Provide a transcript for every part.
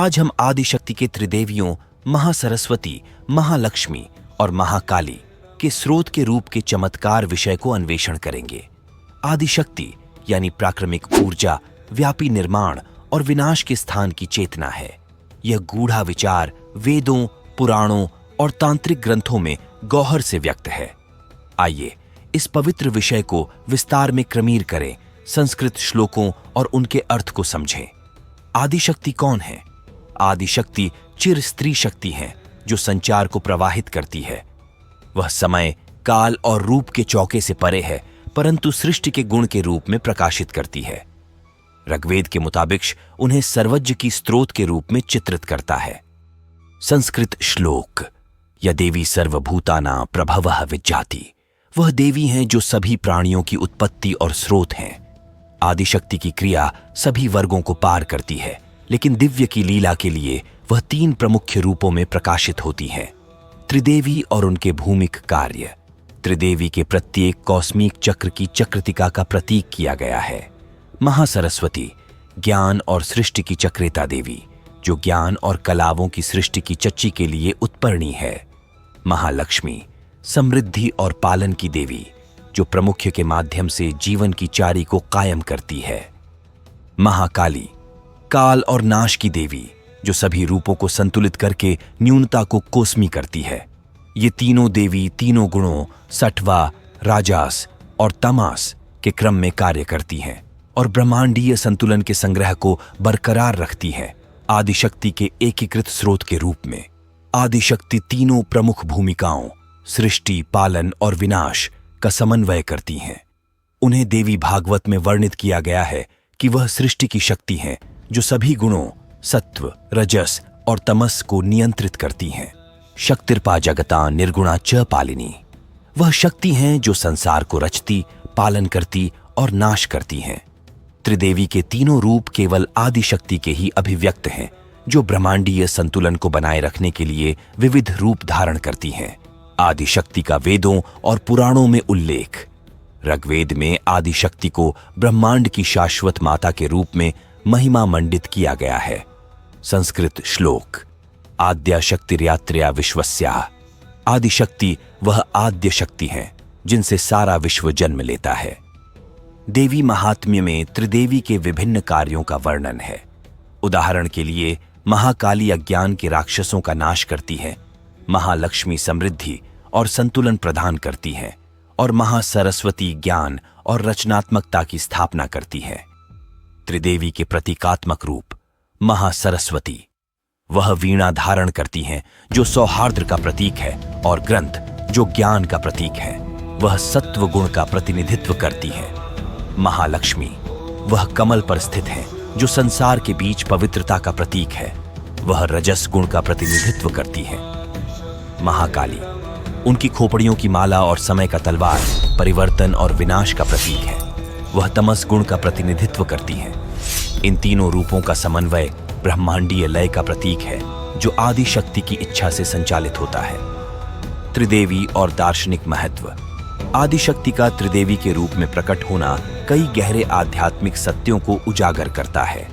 आज हम आदिशक्ति के त्रिदेवियों महासरस्वती, महालक्ष्मी और महाकाली के स्रोत के रूप के चमत्कार विषय को अन्वेषण करेंगे। आदिशक्ति यानी प्राकृतिक ऊर्जा, व्यापी निर्माण और विनाश के स्थान की चेतना है। यह गूढ़ा विचार वेदों, पुराणों और तांत्रिक ग्रंथों में गौहर से व्यक्त है। आइए इस पवित्र विषय को विस्तार में क्रमीर करें, संस्कृत श्लोकों और उनके अर्थ को समझें। आदिशक्ति कौन है? आदिशक्ति चिर स्त्री शक्ति है जो संचार को प्रवाहित करती है। वह समय, काल और रूप के चौके से परे है, परंतु सृष्टि के गुण के रूप में प्रकाशित करती है। ऋग्वेद के मुताबिक उन्हें सर्वज्ञ की स्रोत के रूप में चित्रित करता है। संस्कृत श्लोक: या देवी सर्वभूतानां प्रभवः विज्जाति। वह देवी हैं जो सभी प्राणियों की उत्पत्ति और स्रोत हैं। आदिशक्ति की क्रिया सभी वर्गों को पार करती है, लेकिन दिव्य की लीला के लिए वह 3 प्रमुख रूपों में प्रकाशित होती है। त्रिदेवी और उनके भूमिक कार्य। त्रिदेवी के प्रत्येक कॉस्मिक चक्र की चक्रिका का प्रतीक किया गया है। महासरस्वती ज्ञान और सृष्टि की चक्रेता देवी, जो ज्ञान और कलाओं की सृष्टि की चच्ची के लिए उत्पन्नी है। महालक्ष्मी समृद्धि और पालन की देवी, जो प्रमुख्य के माध्यम से जीवन की चारी को कायम करती है। महाकाली काल और नाश की देवी, जो सभी रूपों को संतुलित करके न्यूनता को कोस्मी करती है। ये तीनों देवी तीनों गुणों सत्वा, राजस और तमस के क्रम में कार्य करती हैं और ब्रह्मांडीय संतुलन के संग्रह को बरकरार रखती है। आदिशक्ति के एकीकृत स्रोत के रूप में आदिशक्ति तीनों प्रमुख भूमिकाओं सृष्टि, पालन और विनाश का समन्वय करती हैं। उन्हें देवी भागवत में वर्णित किया गया है कि वह सृष्टि की शक्ति हैं जो सभी गुणों सत्व, रजस और तमस को नियंत्रित करती हैं। शक्तिर्पा जगता निर्गुणा च पालिनी। वह शक्ति हैं जो संसार को रचती, पालन करती और नाश करती हैं। त्रिदेवी के तीनों रूप केवल आदिशक्ति के ही अभिव्यक्त हैं, जो ब्रह्मांडीय संतुलन को बनाए रखने के लिए विविध रूप धारण करती हैं। आदिशक्ति का वेदों और पुराणों में उल्लेख। ऋग्वेद में आदिशक्ति को ब्रह्मांड की शाश्वत माता के रूप में महिमा मंडित किया गया है। संस्कृत श्लोक: आद्या शक्तिर्यात्र्या विश्वस्याः। आदिशक्ति वह आद्य शक्ति है जिनसे सारा विश्व जन्म लेता है। देवी महात्म्य में त्रिदेवी के विभिन्न कार्यों का वर्णन है। उदाहरण के लिए महाकाली अज्ञान के राक्षसों का नाश करती है, महालक्ष्मी समृद्धि और संतुलन प्रदान करती है और महासरस्वती ज्ञान और रचनात्मकता की स्थापना करती है। त्रिदेवी के प्रतीकात्मक रूप: महासरस्वती वह वीणा धारण करती हैं जो सौहार्द का प्रतीक है, और ग्रंथ जो ज्ञान का प्रतीक है वह सत्व गुण का प्रतिनिधित्व करती है। महालक्ष्मी वह कमल पर स्थित है जो संसार के बीच पवित्रता का प्रतीक है, वह रजस गुण का प्रतिनिधित्व करती है। महाकाली उनकी खोपड़ियों की माला और समय का तलवार परिवर्तन और विनाश का प्रतीक है, वह तमस गुण का प्रतिनिधित्व करती है। इन तीनों रूपों का समन्वय ब्रह्मांडीय लय का प्रतीक है जो आदि शक्ति की इच्छा से संचालित होता है। त्रिदेवी और दार्शनिक महत्व। आदिशक्ति का त्रिदेवी के रूप में प्रकट होना कई गहरे आध्यात्मिक सत्यों को उजागर करता है।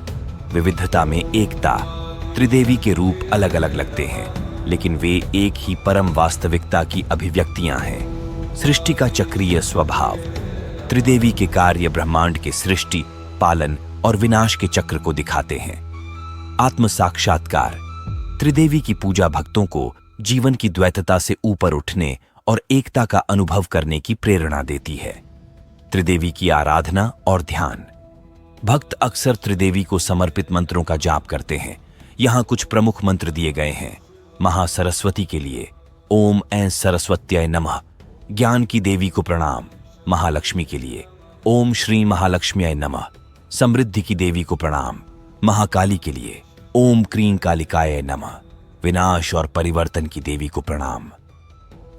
विविधता में एकता। त्रिदेवी के रूप अलग अलग लगते हैं, लेकिन वे एक ही परम वास्तविकता की अभिव्यक्तियां हैं। सृष्टि का चक्रीय स्वभाव। त्रिदेवी के कार्य ब्रह्मांड के सृष्टि, पालन और विनाश के चक्र को दिखाते हैं। आत्म साक्षात्कार। त्रिदेवी की पूजा भक्तों को जीवन की द्वैतता से ऊपर उठने और एकता का अनुभव करने की प्रेरणा देती है। त्रिदेवी की आराधना और ध्यान। भक्त अक्सर त्रिदेवी को समर्पित मंत्रों का जाप करते हैं। यहाँ कुछ प्रमुख मंत्र दिए गए हैं। महासरस्वती के लिए ओम ऐं सरस्वत्यै नमः, ज्ञान की देवी को प्रणाम। महालक्ष्मी के लिए ओम श्री महालक्ष्म्यै नमः, समृद्धि की देवी को प्रणाम। महाकाली के लिए ओम क्रीं कालिकाय नमः, विनाश और परिवर्तन की देवी को प्रणाम।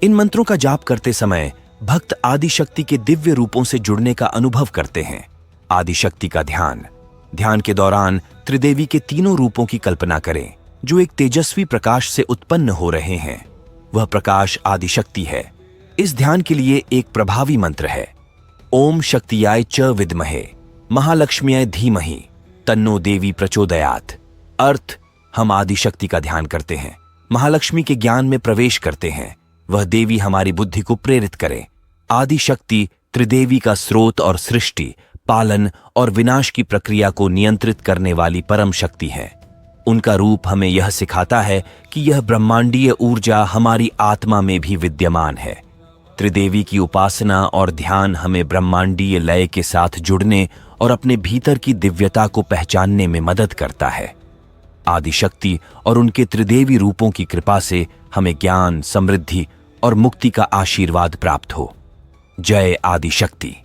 इन मंत्रों का जाप करते समय भक्त आदिशक्ति के दिव्य रूपों से जुड़ने का अनुभव करते हैं। आदिशक्ति का ध्यान। ध्यान के दौरान त्रिदेवी के तीनों रूपों की कल्पना करें जो एक तेजस्वी प्रकाश से उत्पन्न हो रहे हैं। वह प्रकाश आदिशक्ति है। इस ध्यान के लिए एक प्रभावी मंत्र है ओम शक्तियाय च विद्महे महालक्ष्म्यै धीमहि तन्नो देवी प्रचोदयात्। अर्थ: हम आदिशक्ति का ध्यान करते हैं, महालक्ष्मी के ज्ञान में प्रवेश करते हैं। वह देवी हमारी बुद्धि को प्रेरित करे। आदिशक्ति त्रिदेवी का स्रोत और सृष्टि, पालन और विनाश की प्रक्रिया को नियंत्रित करने वाली परम शक्ति है। उनका रूप हमें यह सिखाता है कि यह ब्रह्मांडीय ऊर्जा हमारी आत्मा में भी विद्यमान है। त्रिदेवी की उपासना और ध्यान हमें ब्रह्मांडीय लय के साथ जुड़ने और अपने भीतर की दिव्यता को पहचानने में मदद करता है। आदिशक्ति और उनके त्रिदेवी रूपों की कृपा से हमें ज्ञान, समृद्धि और मुक्ति का आशीर्वाद प्राप्त हो। जय आदिशक्ति।